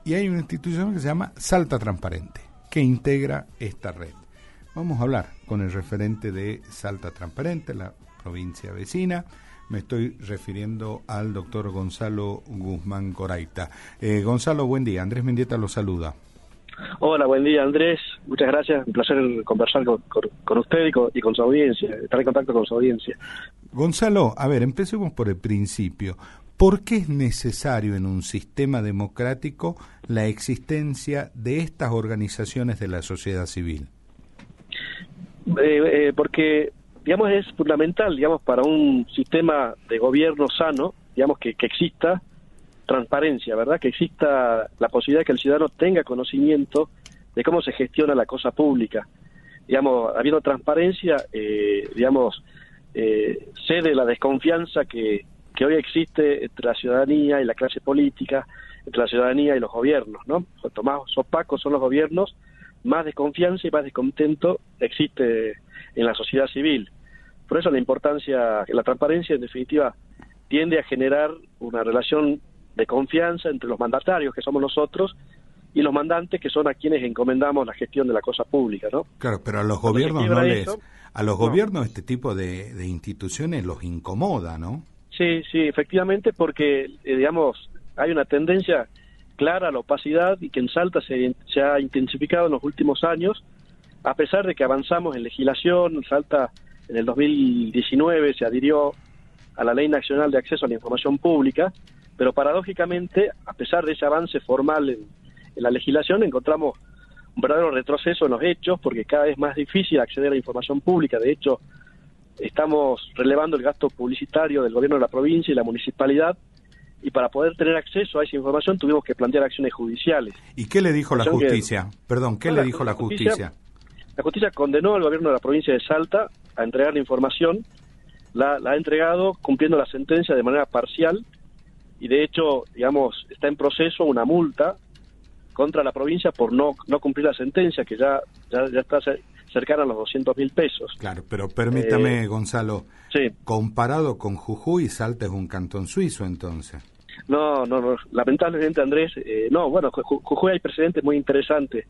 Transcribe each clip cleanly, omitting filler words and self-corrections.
y hay una institución que se llama Salta Transparente, que integra esta red. Vamos a hablar con el referente de Salta Transparente, la provincia vecina. Me estoy refiriendo al doctor Gonzalo Guzmán Coraita. Gonzalo, buen día. Andrés Mendieta lo saluda. Hola, buen día, Andrés. Muchas gracias. Un placer conversar con usted y con su audiencia, estar en contacto con su audiencia. Gonzalo, a ver, empecemos por el principio. ¿Por qué es necesario en un sistema democrático la existencia de estas organizaciones de la sociedad civil? Porque, digamos, es fundamental, digamos, para un sistema de gobierno sano, digamos, que exista transparencia, ¿verdad? Que exista la posibilidad de que el ciudadano tenga conocimiento de cómo se gestiona la cosa pública. Digamos, habiendo transparencia, cede la desconfianza que hoy existe entre la ciudadanía y la clase política, entre la ciudadanía y los gobiernos, ¿no? Cuanto más opacos son los gobiernos, más desconfianza y más descontento existe en la sociedad civil. Por eso la importancia, la transparencia, en definitiva, tiende a generar una relación de confianza entre los mandatarios, que somos nosotros, y los mandantes, que son a quienes encomendamos la gestión de la cosa pública, ¿no? Claro, pero a los gobiernos gobiernos este tipo de instituciones los incomoda, ¿no? Sí, efectivamente, porque, hay una tendencia clara a la opacidad y que en Salta se ha intensificado en los últimos años, a pesar de que avanzamos en legislación. Salta en el 2019 se adhirió a la Ley Nacional de Acceso a la Información Pública, pero paradójicamente, a pesar de ese avance formal en la legislación, encontramos un verdadero retroceso en los hechos, porque cada vez más difícil acceder a la información pública. De hecho, estamos relevando el gasto publicitario del gobierno de la provincia y la municipalidad, y para poder tener acceso a esa información tuvimos que plantear acciones judiciales. ¿Y qué le dijo la justicia? ¿Qué le dijo la justicia? La justicia condenó al gobierno de la provincia de Salta a entregar la información, la ha entregado cumpliendo la sentencia de manera parcial, y de hecho, está en proceso una multa contra la provincia por no cumplir la sentencia, que ya está cercana a los 200.000 pesos. Claro, pero permítame, Gonzalo, sí. Comparado con Jujuy, Salta es un cantón suizo, entonces. No, lamentablemente, Andrés, Jujuy hay precedentes muy interesantes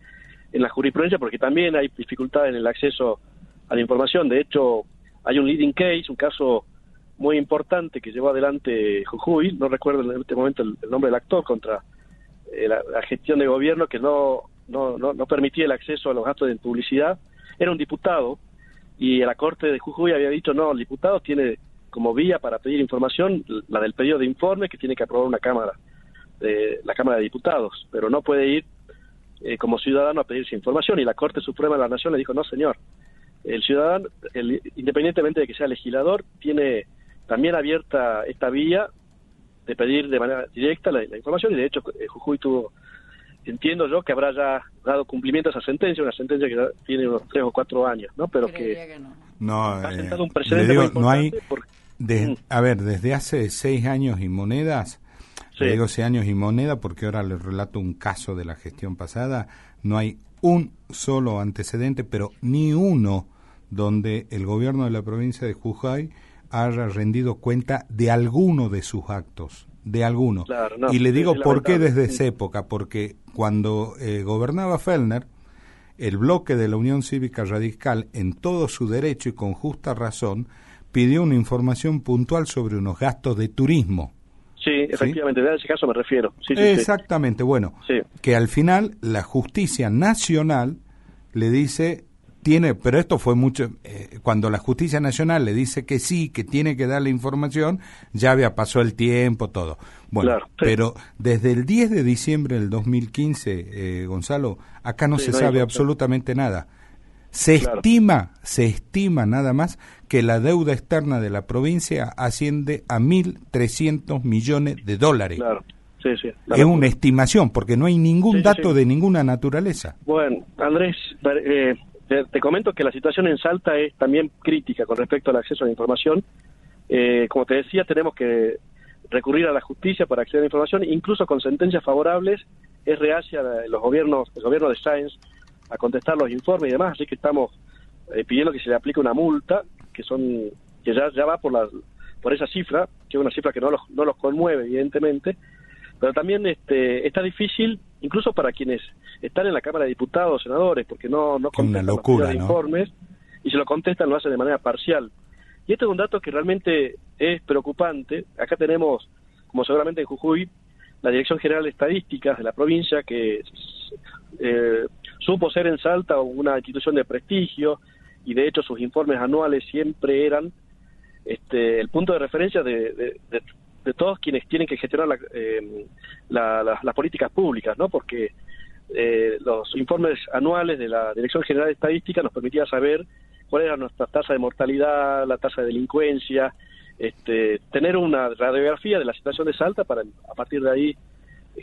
en la jurisprudencia, porque también hay dificultades en el acceso a la información. De hecho, hay un leading case, un caso muy importante que llevó adelante Jujuy, no recuerdo en este momento el nombre del actor, contra la gestión de gobierno que no permitía el acceso a los gastos de publicidad. Era un diputado, y la Corte de Jujuy había dicho, no, el diputado tiene como vía para pedir información la del pedido de informe que tiene que aprobar la Cámara de Diputados, pero no puede ir como ciudadano a pedirse información. Y la Corte Suprema de la Nación le dijo, no, señor, el ciudadano, independientemente de que sea legislador, tiene también abierta esta vía de pedir de manera directa la información, y de hecho Jujuy entiendo yo que habrá ya dado cumplimiento a esa sentencia, una sentencia que ya tiene unos 3 o 4 años, ¿no? Pero que no, ha sentado un precedente muy importante. No hay, desde hace 6 años y monedas, sí. Le digo 6 años y moneda porque ahora le relato un caso de la gestión pasada, no hay un solo antecedente, pero ni uno donde el gobierno de la provincia de Jujuy haya rendido cuenta de alguno de sus actos, de alguno. Claro, y le digo por qué desde esa época, porque cuando gobernaba Fellner, el bloque de la Unión Cívica Radical, en todo su derecho y con justa razón, pidió una información puntual sobre unos gastos de turismo. Sí, efectivamente, ¿sí? A ese caso me refiero. Sí, exactamente, bueno, sí. Que al final la justicia nacional le dice... pero esto fue mucho, cuando la justicia nacional le dice que sí, que tiene que dar la información, ya pasó el tiempo, todo. Bueno, claro, sí. Pero desde el 10 de diciembre del 2015, Gonzalo, acá no se sabe absolutamente nada. Se estima nada más que la deuda externa de la provincia asciende a $1.300 millones. Claro. Sí. Es una estimación, porque no hay ningún dato de ninguna naturaleza. Bueno, Andrés, te comento que la situación en Salta es también crítica con respecto al acceso a la información. Como te decía, tenemos que recurrir a la justicia para acceder a la información, incluso con sentencias favorables. Es reacia el gobierno de Sáenz a contestar los informes y demás, así que estamos pidiendo que se le aplique una multa, que ya va por esa cifra, que es una cifra que no los conmueve, evidentemente, pero también está difícil incluso para quienes están en la Cámara de Diputados, senadores, porque no contestan una locura, los informes, y si lo contestan lo hacen de manera parcial. Y este es un dato que realmente es preocupante. Acá tenemos, como seguramente en Jujuy, la Dirección General de Estadísticas de la provincia, que supo ser en Salta una institución de prestigio, y de hecho sus informes anuales siempre eran el punto de referencia de todos quienes tienen que gestionar las políticas públicas, ¿no? Porque los informes anuales de la Dirección General de Estadística nos permitían saber cuál era nuestra tasa de mortalidad, la tasa de delincuencia, tener una radiografía de la situación de Salta para a partir de ahí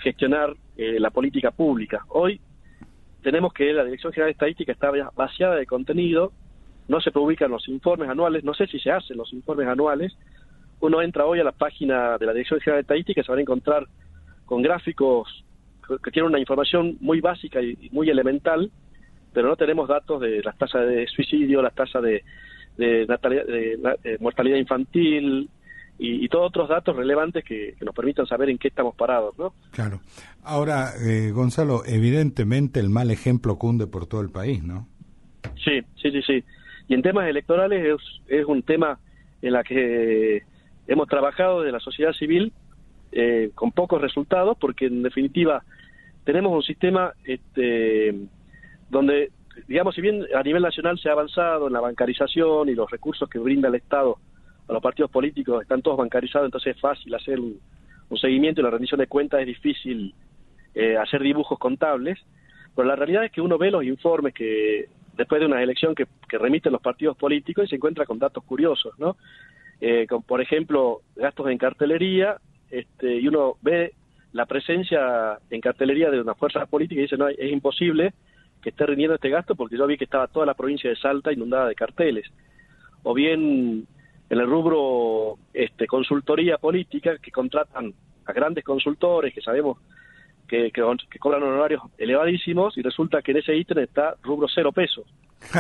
gestionar la política pública. Hoy tenemos que la Dirección General de Estadística está vaciada de contenido, no se publican los informes anuales, no sé si se hacen los informes anuales. Uno entra hoy a la página de la Dirección General de Estadística y se van a encontrar con gráficos que tienen una información muy básica y muy elemental, pero no tenemos datos de las tasas de suicidio, las tasas de mortalidad infantil y todos otros datos relevantes que nos permitan saber en qué estamos parados, ¿no? Claro. Ahora, Gonzalo, evidentemente el mal ejemplo cunde por todo el país, ¿no? Sí. Y en temas electorales es un tema en la que hemos trabajado desde la sociedad civil con pocos resultados, porque en definitiva tenemos un sistema donde, digamos, si bien a nivel nacional se ha avanzado en la bancarización y los recursos que brinda el Estado a los partidos políticos están todos bancarizados, entonces es fácil hacer un seguimiento y la rendición de cuentas, es difícil hacer dibujos contables, pero la realidad es que uno ve los informes que después de una elección que remiten los partidos políticos y se encuentra con datos curiosos, ¿no? Como por ejemplo, gastos en cartelería, y uno ve la presencia en cartelería de una fuerza política y dice, no, es imposible que esté rindiendo este gasto porque yo vi que estaba toda la provincia de Salta inundada de carteles. O bien en el rubro consultoría política, que contratan a grandes consultores que sabemos que cobran honorarios elevadísimos, y resulta que en ese ítem está rubro 0 pesos,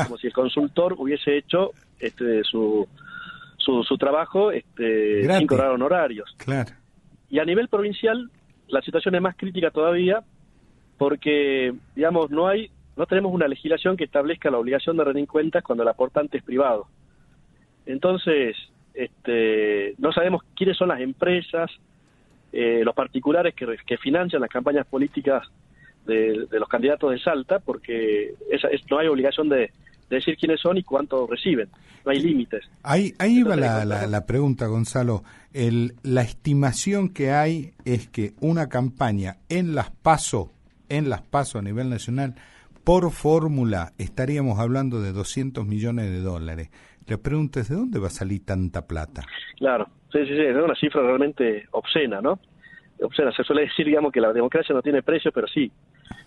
como si el consultor hubiese hecho su trabajo sin cobrar honorarios. Claro. Y a nivel provincial la situación es más crítica todavía porque, digamos, no tenemos una legislación que establezca la obligación de rendir cuentas cuando el aportante es privado. Entonces, no sabemos quiénes son las empresas, los particulares que financian las campañas políticas de los candidatos de Salta, porque no hay obligación de decir quiénes son y cuánto reciben, no hay límites. Ahí va la pregunta, Gonzalo. La estimación que hay es que una campaña en las PASO a nivel nacional, por fórmula, estaríamos hablando de $200 millones. La pregunta es, ¿de dónde va a salir tanta plata? Claro, sí, es una cifra realmente obscena, ¿no? Obscena, se suele decir, digamos, que la democracia no tiene precio, pero sí,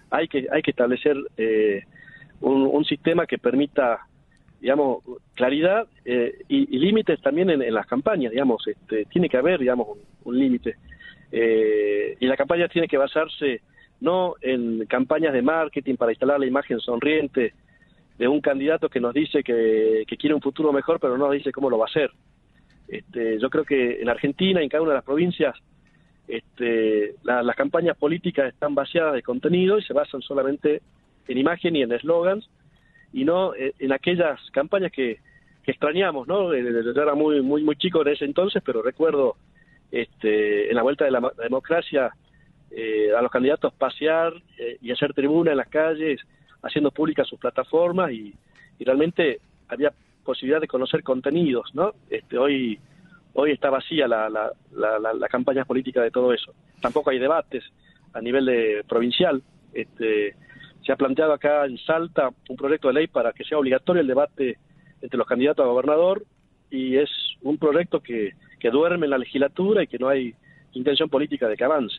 hay que establecer un sistema que permita, digamos, claridad y límites también en las campañas, digamos, tiene que haber, digamos, un límite. Y la campaña tiene que basarse no en campañas de marketing para instalar la imagen sonriente de un candidato que nos dice que quiere un futuro mejor, pero no nos dice cómo lo va a hacer. Yo creo que en Argentina, en cada una de las provincias, las campañas políticas están vaciadas de contenido y se basan solamente en imagen y en eslogans, y no en aquellas campañas que extrañamos, ¿no? Yo era muy chico en ese entonces, pero recuerdo en la vuelta de la democracia a los candidatos pasear y hacer tribuna en las calles, haciendo públicas sus plataformas, y realmente había posibilidad de conocer contenidos, ¿no? Hoy está vacía la campaña política de todo eso. Tampoco hay debates a nivel provincial. Se ha planteado acá en Salta un proyecto de ley para que sea obligatorio el debate entre los candidatos a gobernador, y es un proyecto que duerme en la legislatura y que no hay intención política de que avance.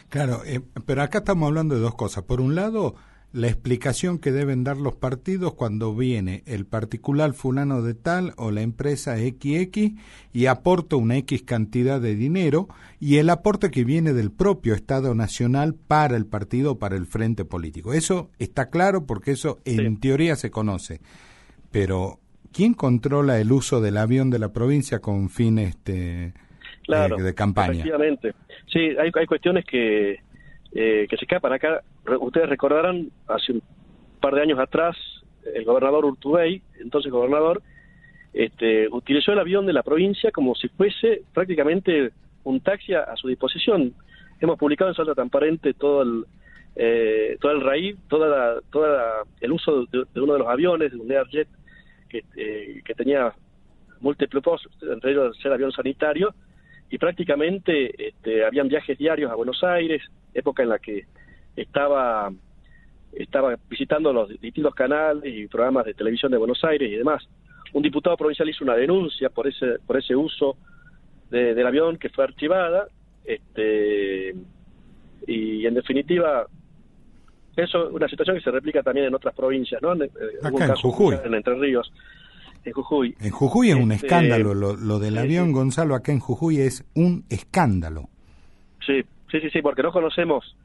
Claro, pero acá estamos hablando de dos cosas. Por un lado, la explicación que deben dar los partidos cuando viene el particular fulano de tal o la empresa XX y aporta una X cantidad de dinero, y el aporte que viene del propio Estado Nacional para el partido o para el frente político. Eso está claro porque eso en teoría se conoce. Pero, ¿quién controla el uso del avión de la provincia con fines de campaña? Efectivamente. Sí, hay cuestiones que que se escapan acá. Ustedes recordarán, hace un par de años atrás, el gobernador Urtubey, entonces gobernador, utilizó el avión de la provincia como si fuese prácticamente un taxi a su disposición. Hemos publicado en Salta Transparente todo el RAID, el uso de uno de los aviones, de un Learjet, que tenía múltiples propósitos, entre ellos ser avión sanitario, y prácticamente habían viajes diarios a Buenos Aires, época en la que estaba visitando los distintos canales y programas de televisión de Buenos Aires y demás. Un diputado provincial hizo una denuncia por ese uso del avión, que fue archivada, y en definitiva eso es una situación que se replica también en otras provincias, ¿no? Acá en Jujuy, en Entre Ríos, en Jujuy. En Jujuy es un escándalo, lo del avión, Gonzalo, acá en Jujuy es un escándalo. Sí, porque no conocemos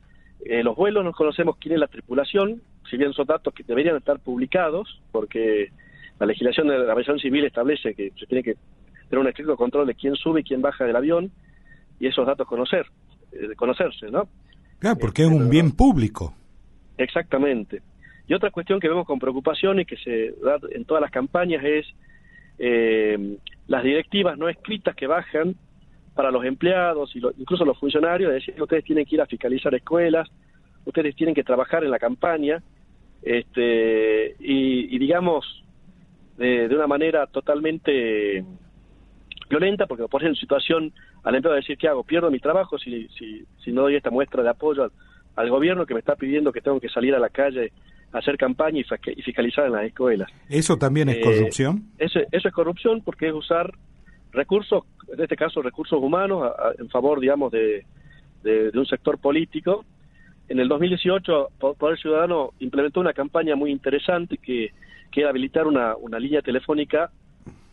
los vuelos, no conocemos quién es la tripulación, si bien son datos que deberían estar publicados, porque la legislación de la aviación civil establece que se tiene que tener un estricto control de quién sube y quién baja del avión, y esos datos conocerse, ¿no? Claro, porque es un bien público. Exactamente. Y otra cuestión que vemos con preocupación y que se da en todas las campañas es las directivas no escritas que bajan para los empleados y incluso los funcionarios, de decir que ustedes tienen que ir a fiscalizar escuelas, ustedes tienen que trabajar en la campaña, y digamos, de una manera totalmente violenta, porque pone en situación al empleado de decir, ¿qué hago? ¿Pierdo mi trabajo si no doy esta muestra de apoyo al gobierno que me está pidiendo que tengo que salir a la calle a hacer campaña y fiscalizar en las escuelas? ¿Eso también es corrupción? Eso es corrupción, porque es usar recursos, en este caso recursos humanos, en favor, digamos, de un sector político. En el 2018, Poder Ciudadano implementó una campaña muy interesante que era habilitar una línea telefónica,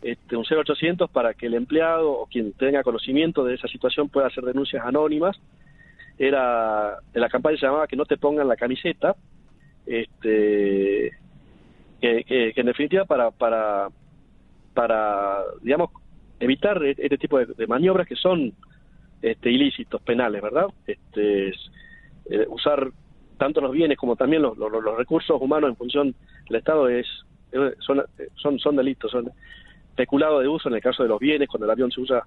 un 0800, para que el empleado o quien tenga conocimiento de esa situación pueda hacer denuncias anónimas. La campaña se llamaba Que no te pongan la camiseta, que en definitiva para digamos, evitar este tipo de maniobras que son ilícitos, penales, ¿verdad? Usar tanto los bienes como también los recursos humanos en función del Estado son delitos, son peculado de uso en el caso de los bienes, cuando el avión se usa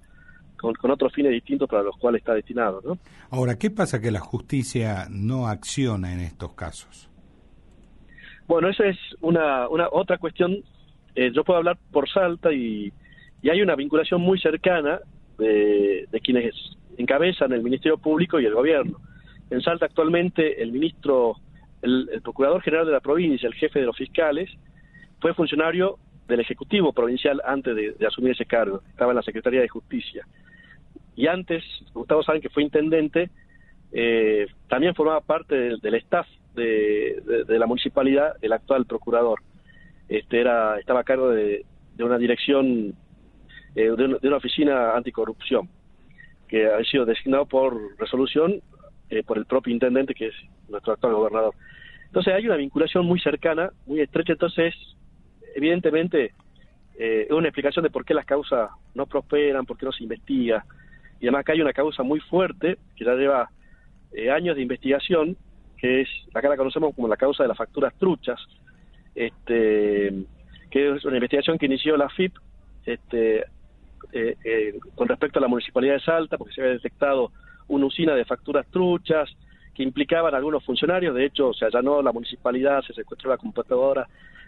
con otros fines distintos para los cuales está destinado, ¿no? Ahora, ¿qué pasa que la justicia no acciona en estos casos? Bueno, esa es una otra cuestión. Yo puedo hablar por Salta y hay una vinculación muy cercana de quienes encabezan el Ministerio Público y el gobierno. En Salta actualmente el Procurador General de la provincia, el jefe de los fiscales, fue funcionario del Ejecutivo Provincial antes de asumir ese cargo. Estaba en la Secretaría de Justicia. Y antes, Gustavo saben que fue intendente, también formaba parte del staff de la municipalidad, el actual procurador. Estaba a cargo de una dirección, de una oficina anticorrupción, que ha sido designado por resolución por el propio intendente, que es nuestro actual gobernador. Entonces hay una vinculación muy cercana, muy estrecha. Entonces, evidentemente, es una explicación de por qué las causas no prosperan, por qué no se investiga. Y además acá hay una causa muy fuerte, que ya lleva años de investigación, que acá la conocemos como la causa de las facturas truchas, que es una investigación que inició la AFIP con respecto a la Municipalidad de Salta, porque se había detectado una usina de facturas truchas que implicaban a algunos funcionarios. De hecho, se allanó la municipalidad, se secuestró la computadora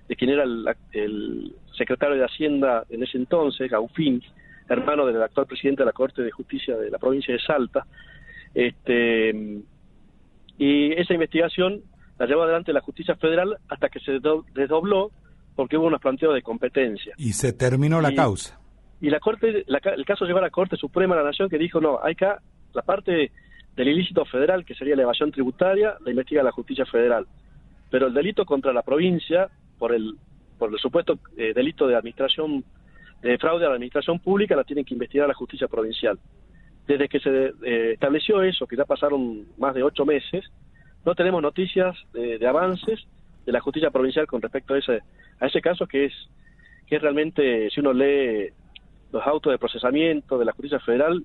de quien era el secretario de Hacienda en ese entonces, Gaufín, hermano del actual presidente de la Corte de Justicia de la provincia de Salta. Y esa investigación la llevó adelante la Justicia Federal hasta que se desdobló porque hubo unos planteos de competencia. Y se terminó la causa. Y la Corte, el caso llegó a la Corte Suprema de la Nación, que dijo, no, acá la parte del ilícito federal, que sería la evasión tributaria, la investiga la Justicia Federal. Pero el delito contra la provincia, por el supuesto delito de administración, de fraude a la administración pública, la tienen que investigar la Justicia Provincial. Desde que se estableció eso, que ya pasaron más de 8 meses, no tenemos noticias de avances de la Justicia Provincial con respecto a ese caso, que es realmente, si uno lee los autos de procesamiento de la Justicia Federal,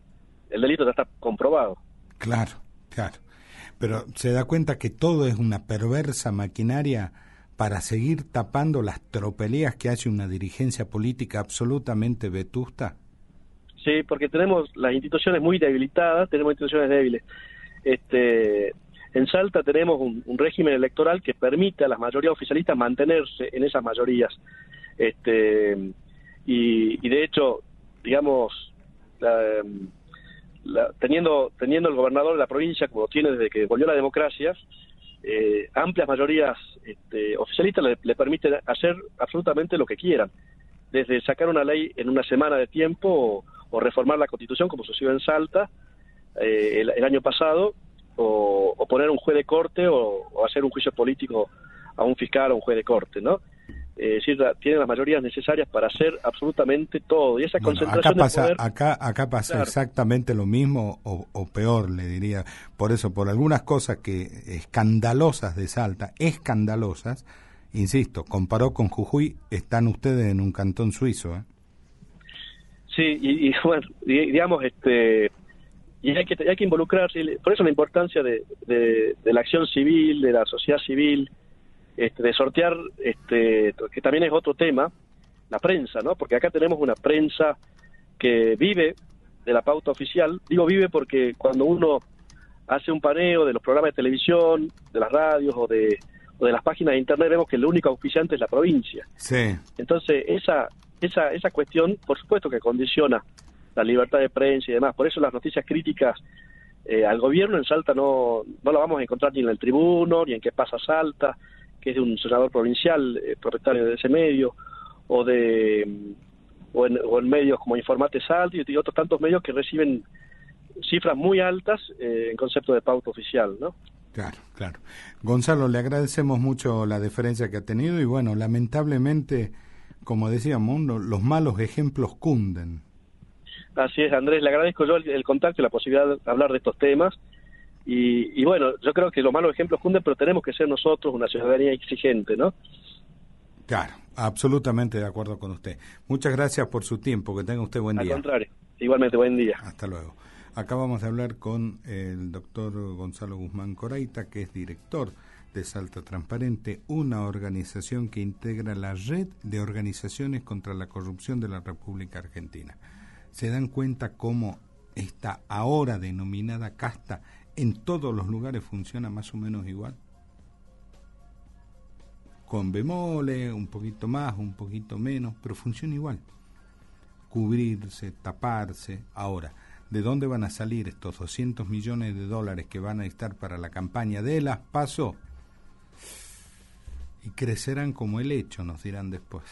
el delito ya está comprobado. Claro, claro. Pero se da cuenta que todo es una perversa maquinaria para seguir tapando las tropelías que hace una dirigencia política absolutamente vetusta. Sí, porque tenemos las instituciones muy debilitadas, tenemos instituciones débiles. En Salta tenemos un régimen electoral que permite a las mayorías oficialistas mantenerse en esas mayorías. Y de hecho, digamos, teniendo el gobernador de la provincia, como tiene desde que volvió la democracia, amplias mayorías oficialistas le permiten hacer absolutamente lo que quieran, desde sacar una ley en una semana de tiempo o reformar la Constitución, como sucedió en Salta el año pasado, o poner un juez de corte o hacer un juicio político a un fiscal o un juez de corte, ¿no? Es decir, tienen las mayorías necesarias para hacer absolutamente todo. Y esa concentración de poder... Acá pasa claro, exactamente lo mismo o peor, le diría. Por eso, por algunas cosas que escandalosas de Salta, escandalosas, insisto, comparó con Jujuy, están ustedes en un cantón suizo, ¿eh? Sí, y bueno, digamos, y hay que involucrarse. Por eso la importancia de la acción civil, de la sociedad civil, de sortear, que también es otro tema, la prensa, ¿no? Porque acá tenemos una prensa que vive de la pauta oficial. Digo vive porque cuando uno hace un paneo de los programas de televisión, de las radios o de las páginas de internet, vemos que el único auspiciante es la provincia. Sí. Entonces, esa cuestión, por supuesto que condiciona la libertad de prensa y demás. Por eso las noticias críticas al gobierno en Salta no la vamos a encontrar ni en el Tribuno, ni en Qué pasa Salta, que es de un senador provincial, propietario de ese medio, o en medios como Informate Salta y otros tantos medios que reciben cifras muy altas en concepto de pauta oficial, ¿no? Claro, claro. Gonzalo, le agradecemos mucho la deferencia que ha tenido y bueno, lamentablemente, como decíamos, los malos ejemplos cunden. Así es, Andrés, le agradezco yo el contacto y la posibilidad de hablar de estos temas. Y bueno, yo creo que los malos ejemplos cunden, pero tenemos que ser nosotros una ciudadanía exigente, ¿no? Claro, absolutamente de acuerdo con usted. Muchas gracias por su tiempo, que tenga usted buen día. Al contrario, igualmente buen día. Hasta luego. Acabamos de hablar con el doctor Gonzalo Guzmán Coraita, que es director de Salta Transparente, una organización que integra la red de organizaciones contra la corrupción de la República Argentina. ¿Se dan cuenta cómo esta ahora denominada casta en todos los lugares funciona más o menos igual? Con bemoles, un poquito más, un poquito menos, pero funciona igual. Cubrirse, taparse. Ahora, ¿de dónde van a salir estos 200 millones de dólares que van a estar para la campaña de las PASO? Y crecerán como el hecho, nos dirán después.